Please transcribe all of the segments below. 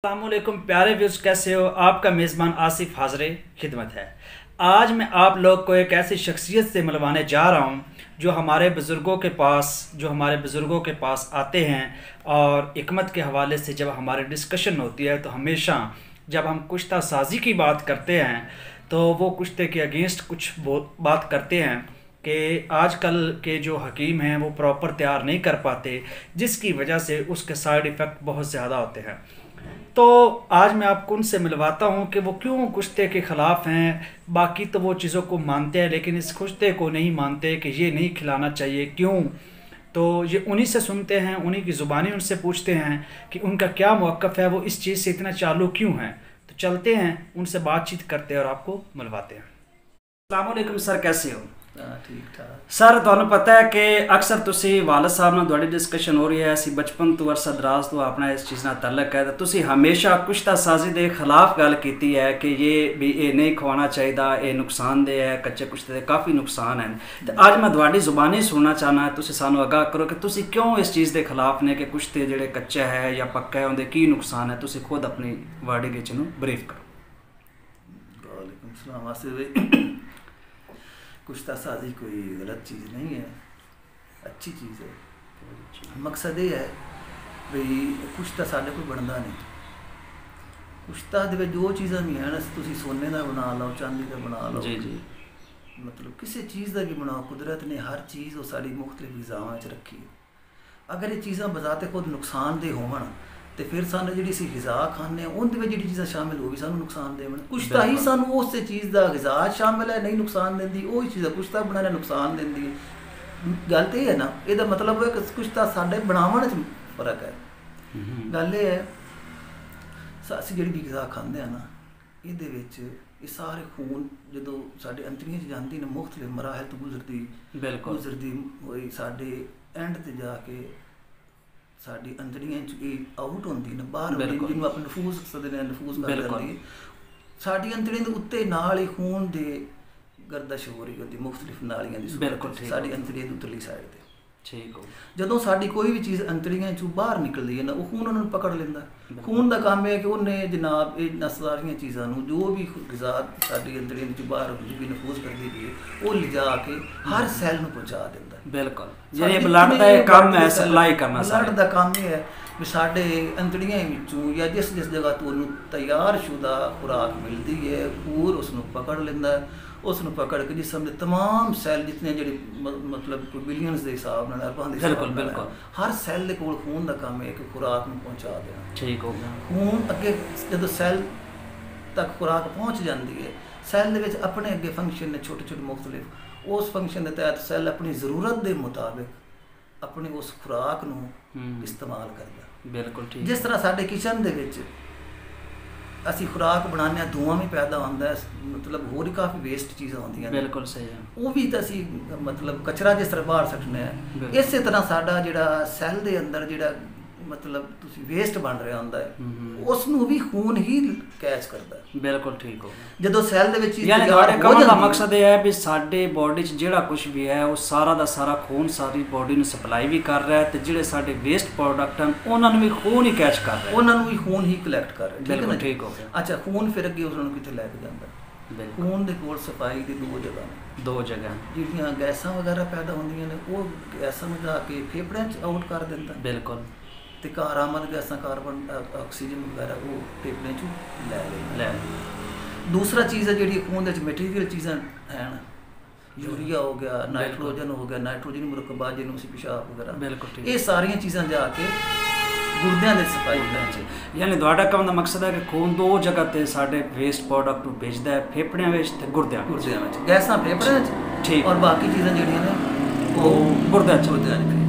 अस्सलामुअलैकुम प्यारे व्यूज़, कैसे हो? आपका मेज़बान आसिफ हाज़िर खिदमत है। आज मैं आप लोग को एक ऐसी शख्सियत से मिलवाने जा रहा हूँ जो हमारे बुज़ुर्गों के पास आते हैं और हिकमत के हवाले से जब हमारी डिस्कशन होती है तो हमेशा जब हम कुश्ता साजी की बात करते हैं तो वो कुश्ते के अगेंस्ट कुछ बात करते हैं कि आजकल के जो हकीम हैं वो प्रॉपर तैयार नहीं कर पाते, जिसकी वजह से उसके साइड इफ़ेक्ट बहुत ज़्यादा होते हैं। तो आज मैं आपको उनसे मिलवाता हूँ कि वो क्यों कुश्ते के ख़िलाफ़ हैं। बाकी तो वो चीज़ों को मानते हैं लेकिन इस कुश्ते को नहीं मानते कि ये नहीं खिलाना चाहिए, क्यों? तो ये उन्हीं से सुनते हैं, उन्हीं की ज़ुबानी उनसे पूछते हैं कि उनका क्या मौक़िफ़ है, वो इस चीज़ से इतना चालू क्यों हैं। तो चलते हैं, उनसे बातचीत करते हैं और आपको मिलवाते हैं। अस्सलाम वालेकुम सर, कैसे हो? ठीक ठाक सर, तुहानू पता है कि अक्सर तुसी वालद साहब नाल तुहाडी डिस्कशन हो रही है, असी बचपन तो अरसा दराज तो अपना इस चीज़ नाल तल्लक है, तो तुसी हमेशा कुश्ता साजी दे खिलाफ गल कीती है कि ये भी ये नहीं खवाना चाहिए, ये नुकसानदेह है, कच्चे कुश्ते दे काफ़ी नुकसान हैं। तो आज मैं तुहाडी ज़ुबानी सुनना चाहना है, तुसी सानू आगाह करो कि तुसी क्यों इस चीज़ के खिलाफ ने कि कुश्ते जिहड़े कच्चा है या पक्का है उनके की नुकसान है। तुसी खुद अपनी वर्डिंग विच नूं ब्रीफ करो। वालेकुम सलाम आसिफ। कुश्ता साजी कोई गलत चीज़ नहीं है, अच्छी चीज़ है। मकसद ये है भी कुश्ता साढ़े कोई बनता नहीं। कुश्ता दे जो चीज़ा भी हैं तुसी सोने का बना लो, चांदी का बना लो, जी जी, मतलब किसी चीज़ का भी बनाओ, कुदरत ने हर चीज़ वो साड़ी मुख्तलिफ गिज़ावां च रखी है। अगर ये चीज़ा बजाते खुद नुकसानदेह होवन तो फिर सानू जी असी गिज़ा खाने उनमें जी चीज़ा शामिल होगी सानू नुकसान देवन। कुश्ता ही सानू उस चीज़ का गिज़ा शामिल है नहीं नुकसान देंदी, वही चीज़ कुश्ता बनाने नुकसान देंदी है। गल तो है ना, यदा मतलब है कि कुश्ता साढ़े बनावन च फर्क है। गल ये है असी जी भी गिज़ा खाते हैं ना, ये सारे खून जो साढ़े अंतड़ियां जाती ने मुख्तलिफ मराहल तो गुजरती हुई साढ़े एंड ते जाके साड़ी अंदड़ियां आउट होंदी ने बाहर जिन्होंने अपने नफूस सदने नफूस कर जाती साड़ी अंदड़ियां दे उत्ते नाल ही खून दे गर्दश हो रही होती मुख्तलिफ नालियां दी साड़ी अंदड़ियां दी उतरली साइड ते। ठीक हो, जदों साड़ी कोई भी चीज़ अंतड़ियां चों बाहर निकलती है ना, वो खून उन्होंने पकड़ लेंदा। खून का काम है कि उन्हें जनाब इन्हां सारियां चीज़ां नूं जो भी ग़िज़ा साड़ी अंतड़ियां चों बाहर भी नफूस करती पई है वो लिजा के हर सैल नूं पहुँचा दिंदा। बिल्कुल, ये ब्लड दा काम है, सप्लाई करना। ब्लड दा काम ये है भी साढ़े अंतड़ियां विचों या जिस जगह तो उन्होंने तैयार शुदा खुराक मिलती है पूर उसनूं पकड़ लेंदा। उसनूं पकड़ के जिसम के तमाम सैल जितने जी मतलब बिलियंस के हिसाब नाल अरबां दे हिसाब नाल हर सैल के कोल खून का काम है कि खुराक नूं पहुँचा देना। ठीक हो गया। खून अगे जो सैल तक खुराक पहुँच जाती है, सैल दे विच अपने अगे फंक्शन ने छोटे छोटे मुख्तलिफ, उस फंक्शन के तहत सैल अपनी जरूरत के मुताबिक अपनी उस खुराक नूं इस्तेमाल करता। बिल्कुल ठीक। जिस तरह साडे किचन दे विच असी खुराक बनाने धुआं भी पैदा होता है, मतलब होर ही काफ़ी वेस्ट चीज़ां होंदियां। बिल्कुल सही है, वो भी तो असी मतलब कचरा जिस तरह बाहर सट्टने हैं, इस तरह साडा जिहड़ा सैल दे अंदर जिहड़ा मतलब तुसी वेस्ट बन रहा होंदा है उसनूं भी खून ही कैच करता है। बिल्कुल ठीक हो। जदों सैल दे विच यानी तुहाडे कहण दा मकसद यह है भी साडे बॉडी च जिहड़ा कुछ भी है वो सारा दा सारा खून सारी बॉडी नूं सप्लाई भी कर रहा है ते जिहड़े साडे वेस्ट प्रोडक्ट हैं उन्हां नूं भी खून ही कैच कर रहा है, उन्हां नूं भी खून ही कलैक्ट कर रहा है। बिल्कुल ठीक हो गया। अच्छा, खून फिर अगे उन्हां नूं कित्थे लैके जांदा? खून दे कोल सफाई दी दो जगह जिहड़ियां गैसां वगैरह पैदा होंदियां ने वो गैसां नूं जाके फेफड़ियां च आउट कर दिंदा। बिल्कुल, ते कारामद गैसां कार्बन ऑक्सीजन वगैरह वो फेफड़ियां चों लै दूसरा चीज़ है जी खून दे मटीरियल चीज़ां हैं, यूरिया हो गया, नाइट्रोजन हो गया, नाइट्रोजन मुरकबात जिन्होंने उसी पेशाब वगैरह, बिल्कुल ये सारियां चीज़ां जाके गुर्दियां दे सफाई करनी। यानी तुहाडा कहण दा मकसद है कि खून दो जगह ते साडे वेस्ट प्रोडक्ट नूं भेजदा है, फेफड़ियां विच ते गुर्दियां विच। गैसां फेफड़ियां च ठीक और बाकी चीज़ां जिहड़ियां ने वो गुर्दियां च।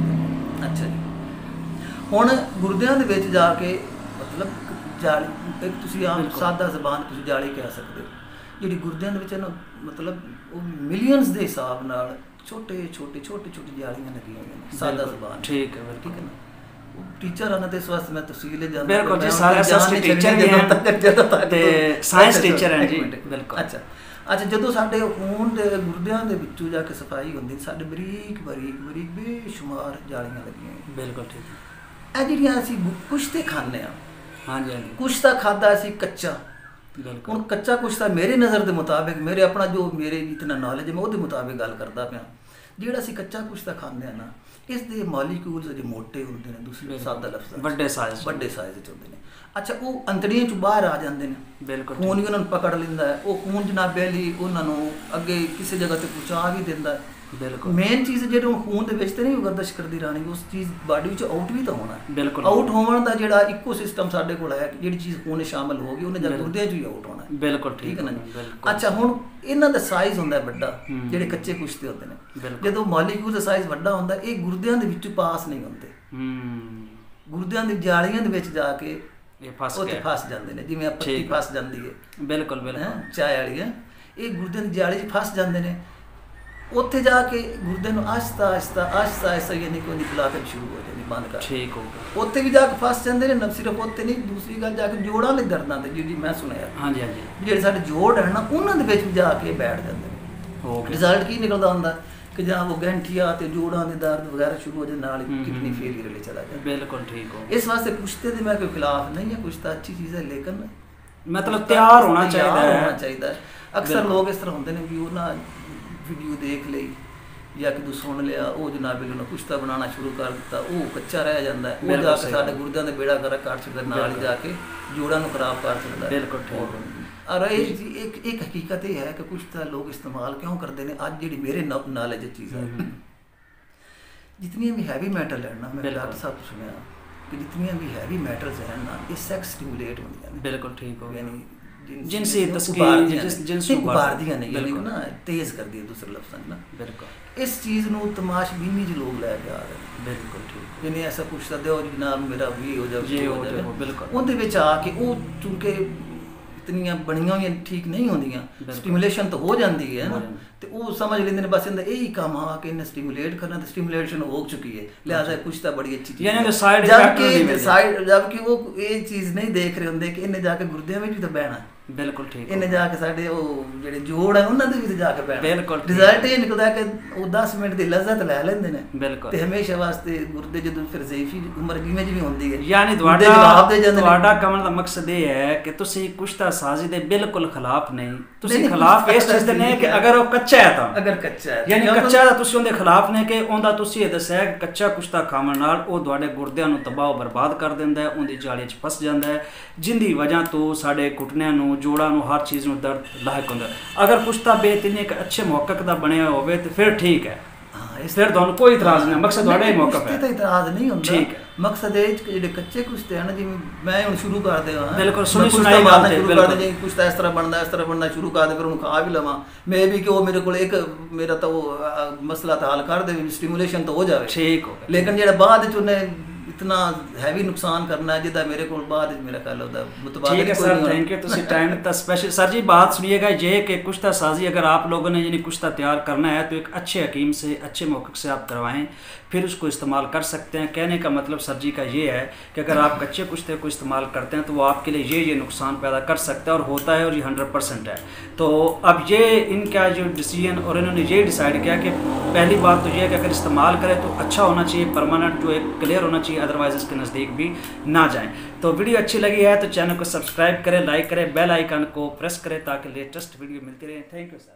अच्छा जी, हुण गुर्दियां दे विच जाके मतलब जाली एक तुसीं आम सादा ज़बान तुसीं जाली कह सकदे हो, जिहड़ी गुर्दियां दे विच मतलब वो मिलियंस के हिसाब नाल छोटे छोटे जालियां लगी हुई हैं। सादा ज़बान ठीक है ना। टीचर आना तो इस वास्ते मैं तफसील जानदा बिल्कुल जी, सारे एसएसटी टीचर भी हैं ते साइंस टीचर हैं जी। बिल्कुल। अच्छा, जदों साडे खून दे गुर्दियां दे विचों जाके सफाई होंदी साडे बरीक बेशुमार जालियां लगियां। बिल्कुल ठीक। ਇਹ ਜਿਹੜੀਆਂ ਅਸੀਂ ਕੁਛ ਤੇ ਖਾਂਦੇ ਆ हाँ जी हाँ जी कुश्ता खादा सी कच्चा। बिल्कुल ਹੁਣ ਕੱਚਾ ਕੁਸ਼ਤਾ ਮੇਰੇ ਨਜ਼ਰ ਦੇ ਮੁਤਾਬਿਕ ਮੇਰੇ ਆਪਣਾ ਜੋ ਮੇਰੇ ਇਤਨਾ ਨੌਲੇਜ ਮੈਂ ਉਹਦੇ ਮੁਤਾਬਿਕ ਗੱਲ ਕਰਦਾ ਪਿਆ। ਜਿਹੜਾ ਅਸੀਂ ਕੱਚਾ ਕੁਸ਼ਤਾ ਖਾਂਦੇ ਆ ਨਾ, ਇਸ ਦੇ ਮਾਲੀਕਿਊਲਸ ਜਿਹੜੇ ਮੋਟੇ ਹੁੰਦੇ ਨੇ, ਦੂਸਰੇ ਸਾਦਾ ਲਫ਼ਜ਼ਾਂ ਵੱਡੇ ਸਾਈਜ਼ ਚ ਹੁੰਦੇ ਨੇ। ਅੱਛਾ, ਉਹ ਅੰਤੜੀਆਂ ਚੋਂ ਬਾਹਰ ਆ ਜਾਂਦੇ ਨੇ, ਬਿਲਕੁਲ ਖੂਨ ਵੀ ਉਹਨਾਂ ਨੂੰ ਪਕੜ ਲੈਂਦਾ ਹੈ। ਉਹ ਖੂਨ ਜਨਾਬੇ ਲਈ ਉਹਨਾਂ ਨੂੰ ਅੱਗੇ ਕਿਸੇ ਜਗ੍ਹਾ ਤੇ ਪਹੁੰਚਾ ਵੀ ਦਿੰਦਾ ਹੈ। ਬਿਲਕੁਲ ਮੇਨ ਚੀਜ਼ ਜਿਹੜੀ ਉਹ ਖੂਨ ਦੇ ਵਿੱਚ ਤੇ ਨਹੀਂ ਗਰਦਸ਼ ਕਰਦੀ ਰਹਿਣੀ, ਉਸ ਚੀਜ਼ ਬਾਡੀ ਵਿੱਚ ਆਊਟ ਵੀ ਤਾਂ ਹੋਣਾ। ਬਿਲਕੁਲ ਆਊਟ ਹੋਣ ਦਾ ਜਿਹੜਾ ਇਕੋ ਸਿਸਟਮ ਸਾਡੇ ਕੋਲ ਹੈ, ਜਿਹੜੀ ਚੀਜ਼ ਖੂਨ ਵਿੱਚ ਸ਼ਾਮਲ ਹੋ ਗਈ ਉਹਨੇ ਜਾਂ ਗੁਰਦਿਆਂ 'ਚ ਹੀ ਆਊਟ ਹੋਣਾ। ਬਿਲਕੁਲ ਠੀਕ ਹੈ ਨਾ ਜੀ। ਅੱਛਾ, ਹੁਣ ਇਹਨਾਂ ਦਾ ਸਾਈਜ਼ ਹੁੰਦਾ ਵੱਡਾ, ਜਿਹੜੇ ਕੱਚੇ ਕੁਸ਼ਤੇ ਹੁੰਦੇ ਨੇ। ਜਦੋਂ ਮਾਲੀਕਿਊਲ ਦਾ ਸਾਈਜ਼ ਵੱਡਾ ਹੁੰਦਾ, ਇਹ ਗੁਰਦਿਆਂ ਦੇ ਵਿੱਚੋਂ ਪਾਸ ਨਹੀਂ ਹੁੰਦੇ। ਗੁਰਦਿਆਂ ਦੀ ਜਾਲੀਆਂ ਦੇ ਵਿੱਚ ਜਾ ਕੇ ਉੱਥੇ ਫਸ ਜਾਂਦੇ ਨੇ, ਜਿਵੇਂ ਪੱਤੀ ਫਸ ਜਾਂਦੀ ਹੈ। ਬਿਲਕੁਲ ਬਿਲਕੁਲ ਚਾਹ ਵਾਲੀ ਹੈ, ਇਹ ਗੁਰਦਿਆਂ ਦੀ ਜਾਲੀ 'ਚ ਫਸ ਜਾਂਦੇ ਨੇ। ਉੱਥੇ ਜਾ ਕੇ ਗੁਰਦੇ ਨੂੰ ਆਹਿਸਤਾ ਆਹਿਸਤਾ ਯਾਨੀ ਕਿ ਉਹਦੀ ਬਲਾਕੇਜ ਸ਼ੁਰੂ ਹੋ ਜਾਂਦੀ, ਬੰਦ ਕਰ। ਠੀਕ ਹੋ ਗਿਆ। ਉੱਥੇ ਵੀ ਜਾ ਕੇ ਫਸ ਜਾਂਦੇ ਨੇ। ਨਾ ਸਿਰਫ ਉੱਥੇ ਨਹੀਂ, ਦੂਸਰੀ ਗੱਲ ਜਾ ਕੇ ਜੋੜਾਂ ਦੇ ਦਰਦਾਂ ਤੇ, ਜਿਹੜੀ ਮੈਂ ਸੁਣਿਆ ਹਾਂਜੀ ਹਾਂਜੀ, ਜਿਹੜੇ ਸਾਡੇ ਜੋੜ ਹੈ ਨਾ, ਉਹਨਾਂ ਦੇ ਵਿੱਚ ਵੀ ਜਾ ਕੇ ਬੈਠ ਜਾਂਦੇ ਨੇ। ਰਿਜ਼ਲਟ ਕੀ ਨਿਕਲਦਾ ਹੁੰਦਾ ਕਿ ਜਾਂ ਉਹ ਗੰਠੀਆ ਤੇ ਜੋੜਾਂ ਦੇ ਦਰਦ ਵਗੈਰਾ ਸ਼ੁਰੂ ਹੋ ਜਾਣ, ਨਾਲ ਹੀ ਕਿਡਨੀ ਫੇਲਿਅਰ ਲਈ ਚਲਾ ਜਾਂਦਾ। ਬਿਲਕੁਲ ਠੀਕ ਹੋ। ਇਸ ਵਾਸਤੇ ਕੁਸ਼ਤੇ ਦੇ ਮੈਂ ਕੋਈ ਖਿਲਾਫ ਨਹੀਂ ਹੈ, ਕੁਸ਼ਤਾ ਅੱਛੀ ਚੀਜ਼ ਹੈ, ਲੇਕਿਨ ਮਤਲਬ ਤਿਆਰ ਹੋਣਾ ਚਾਹੀਦਾ ਹੈ। ਅਕਸਰ ਲੋਕ ਇਸ ਤਰ੍ਹਾਂ ਹੁੰਦੇ ਨੇ ਵੀ ਉਹ ਨਾ ਵੀਡੀਓ ਦੇਖ ਲਈ ਜਾਂ ਕਿਦੋਂ ਸੁਣ ਲਿਆ, ਉਹ ਜਨਾਬ ਨੂੰ ਕੁਸ਼ਤਾ ਬਣਾਉਣਾ ਸ਼ੁਰੂ ਕਰ ਦਿੱਤਾ, ਉਹ ਕੱਚਾ ਰਹਿ ਜਾਂਦਾ। ਉਹ ਜਾ ਕੇ ਸਾਡੇ ਗੁਰਦਿਆਂ ਦੇ ਬੇੜਾ ਗਰਕ ਕਰ ਸਕਦਾ, ਨਾਲ ਹੀ ਜਾ ਕੇ ਜੋੜਾਂ ਨੂੰ ਖਰਾਬ ਕਰ ਸਕਦਾ। ਬਿਲਕੁਲ ਠੀਕ। ਔਰ ਇੱਕ ਹਕੀਕਤ ਇਹ ਹੈ ਕਿ ਕੁਸ਼ਤਾ ਲੋਕ ਇਸਤੇਮਾਲ ਕਿਉਂ ਕਰਦੇ ਨੇ। ਅੱਜ ਜਿਹੜੀ ਮੇਰੇ ਨੌਲੇਜ ਚੀਜ਼ ਹੈ, ਜਿਤਨੀਆਂ ਵੀ ਹੈਵੀ ਮੈਟਲ ਹੈ ਨਾ, ਮੈਂ ਡਾਕਟਰ ਸਾਹਿਬ ਤੋਂ ਸੁਣਿਆ ਕਿ ਜਿਤਨੀਆਂ ਵੀ ਹੈਵੀ ਮੈਟਲਸ ਹੈ ਨਾ, ਇਹ ਸੈਕਸ ਸਟਿਮੂਲੇਟ ਹੁੰਦੀਆਂ ਨੇ। ਬਿਲਕੁਲ ਠੀਕ ਹੋ। ਯਾਨੀ ਜਿਨਸੀ ਤਸਕੀਨ ਜਿਨਸ ਨੂੰ ਉਭਾਰਦੀਆਂ ਨੇ, ਯਾਨੀ ਨਾ ਤੇਜ਼ ਕਰਦੀ ਹੈ, ਦੂਸਰੇ ਲਫ਼ਜ਼ਾਂ ਨਾਲ। ਬਿਲਕੁਲ ਇਸ ਚੀਜ਼ ਨੂੰ ਤਮਾਸ਼ਬੀਨੀ 'ਚ ਲੋਕ ਲੈ ਕੇ ਆ ਰਹੇ ਨੇ। ਬਿਲਕੁਲ ਠੀਕ। ਜਿਹਨੇ ਐਸਾ ਪੁੱਛਦਾ ਦਿਓ ਜਨਾਬ ਮੇਰਾ ਵੀ ਹੋ ਜਾਵੇ, ਬਿਲਕੁਲ ਉਹਦੇ ਵਿੱਚ ਆ ਕੇ ਉਹ ਚੂੰਕਿ ਇਤਨੀਆਂ ਬਣੀਆਂ ਹੋਈਆਂ ਠੀਕ ਨਹੀਂ ਹੁੰਦੀਆਂ, ਸਟਿਮੂਲੇਸ਼ਨ ਤਾਂ ਹੋ ਜਾਂਦੀ ਹੈ ਨਾ, ਤੇ ਉਹ ਸਮਝ ਲੈਂਦੇ ਨੇ ਬਸ ਇਹਦਾ ਇਹੀ ਕੰਮ ਆ ਕਿ ਇਹਨੇ ਸਟਿਮੂਲੇਟ ਕਰਨਾ, ਤੇ ਸਟਿਮੂਲੇਸ਼ਨ ਹੋ ਚੁੱਕੀ ਹੈ, ਲਿਹਾਜ਼ਾ ਕੁਛ ਤਾਂ ਬੜੀ ਅੱਛੀ ਚੀਜ਼ ਹੈ। ਜਬਕਿ ਉਹ ਇਹ ਚੀਜ਼ ਨਹੀਂ ਦੇਖ ਰਹੇ ਹੁੰਦੇ ਕਿ ਇਹਨੇ ਜਾ ਕੇ ਗੁਰਦਿਆਂ ਵਿੱਚ ਵੀ ਤਾਂ ਬਹਿਣਾ। ਬਿਲਕੁਲ ਠੀਕ। ਇਹਨੇ ਜਾ ਕੇ ਸਾਡੇ ਉਹ ਜਿਹੜੇ ਜੋੜ ਹੈ ਉਹਨਾਂ ਦੇ ਵਿੱਚ ਜਾ ਕੇ ਬਹਿਣਾ। ਬਿਲਕੁਲ ਰਿਜ਼ਲਟ ਇਹ ਨਿਕਲਦਾ ਕਿ ਉਹ 10 ਮਿੰਟ ਦੀ ਲਜ਼ਤ ਲੈ ਲੈਂਦੇ ਨੇ। ਬਿਲਕੁਲ। ਤੇ ਹਮੇਸ਼ਾ ਵਾਸਤੇ ਗੁਰਦੇ ਜਦੋਂ ਫਿਰ ਜ਼ੈਫੀ ਉਮਰ ਜਿਵੇਂ ਜਿਵੇਂ ਹੁੰਦੀ ਹੈ, ਯਾਨੀ ਤੁਹਾਡਾ ਕਮਣ ਦਾ ਮਕਸਦ ਇਹ ਹੈ ਕਿ ਤੁਸੀਂ ਕੁਸ਼ਤਾ ਸਾਜ਼ੀ ਦੇ ਬਿਲਕੁਲ ਖਿਲਾਫ ਨਹੀਂ, ਤੁਸੀਂ ਖਿਲਾਫ ਇਸ ਚੀਜ਼ ਦੇ ਨੇ ਕਿ ਅਗਰ ਉਹ ਕੱਚਾ ਹੈ ਤਾਂ, ਅਗਰ ਕੱਚਾ ਹੈ ਯਾਨੀ ਕੱਚਾ ਦਾ ਤੁਸੀਂ ਉਹਦੇ ਖਿਲਾਫ ਨੇ ਕਿ ਉਹਦਾ ਤੁਸੀਂ ਇਹ ਦੱਸਿਆ ਕਿ ਕੱਚਾ ਕੁਸ਼ਤਾ ਖਾਣ ਨਾਲ ਉਹ ਤੁਹਾਡੇ ਗੁਰਦਿਆਂ ਨੂੰ ਤਬਾਹ ਬਰਬਾਦ ਕਰ ਦਿੰਦਾ ਹੈ, ਉਹਦੀ ਜਾਲੀ 'ਚ ਫਸ ਜਾਂਦਾ ਹੈ, ਜਿੰਦੀ ਵਜ੍ਹਾ ਤੋਂ ਸਾਡੇ ਘੁਟਨਿਆਂ ਨੂੰ, ਜੋੜਾਂ ਨੂੰ, ਹਰ ਚੀਜ਼ ਨੂੰ ਦਰਦ ਲਾਇਕ ਹੁੰਦਾ। ਅਗਰ ਕੁਸ਼ਤਾ ਬੇਤਨੀ ਇੱਕ ਅੱਛੇ ਮੌਕਕ ਦਾ ਬਣਿਆ ਹੋਵੇ ਤੇ ਫਿਰ ਠੀਕ ਹੈ, ਫਿਰ ਤੁਹਾਨੂੰ ਕੋਈ ਇਤਰਾਜ਼ ਨਹੀਂ। ਮਕਸਦ ਤੁਹਾਡਾ ਹੀ ਮੌਕਫ ਹੈ, ਇਤਰਾਜ਼ ਨਹੀਂ ਹੁੰਦਾ। ਠੀਕ ਹੈ। ਮਕਸਦ ਇਹ ਕਿ ਜਿਹੜੇ ਕੱਚੇ ਕੁਸ਼ਤੇ ਹਨ, ਜਿਵੇਂ ਮੈਂ ਹੁਣ ਸ਼ੁਰੂ ਕਰ ਦਿਆਂ, ਬਿਲਕੁਲ ਸੁਣੀ ਸੁਣਾਈ ਗੱਲ ਸ਼ੁਰੂ ਕਰ ਦੇ, ਜਿਵੇਂ ਕੁਸ਼ਤਾ ਇਸ ਤਰ੍ਹਾਂ ਬਣਨਾ ਸ਼ੁਰੂ ਕਰ ਦੇ, ਫਿਰ ਉਹਨੂੰ ਖਾ ਵੀ ਲਵਾਂ ਮੈਂ ਵੀ ਕਿ ਉਹ ਮੇਰੇ ਕੋਲ ਇੱਕ ਮੇਰਾ ਤਾਂ ਉਹ ਮਸਲਾ ਤਾਂ ਹੱਲ ਕਰ ਦੇ, ਸਟਿਮੂਲੇਸ਼ਨ ਤਾਂ ਹੋ ਜਾਵੇ। ਠੀਕ ਹੋ। ਲੇਕਿਨ ਜਿਹੜਾ ਬਾਅਦ ਵਿੱਚ ਉਹਨੇ इतना हैवी नुकसान करना है जिदा मेरे को बाद मेरा ख्याल होता है मुतबादिल। ठीक है सर, थैंक यू। तुसी टाइम दिता स्पेशल। सर जी बात सुनिएगा, ये कि कुश्ता साजी अगर आप लोगों ने यानी कुश्ता तैयार करना है तो एक अच्छे हकीम से, अच्छे मौक़िफ़ से आप करवाएं, फिर उसको इस्तेमाल कर सकते हैं। कहने का मतलब सर जी का ये है कि अगर आप कच्चे कुश्ते को इस्तेमाल करते हैं तो वो आपके लिए ये नुकसान पैदा कर सकता है, और होता है, और ये 100% है। तो अब ये इनका जो डिसीजन, और इन्होंने ये डिसाइड किया कि पहली बात तो ये है कि अगर इस्तेमाल करें तो अच्छा होना चाहिए, परमानेंट जो एक क्लियर होना चाहिए, अदरवाइज़ इसके नज़दीक भी ना जाएं। तो वीडियो अच्छी लगी है तो चैनल को सब्सक्राइब करें, लाइक करें, बेल आइकन को प्रेस करें ताकि लेटेस्ट वीडियो मिलती रहे। Thank you sir.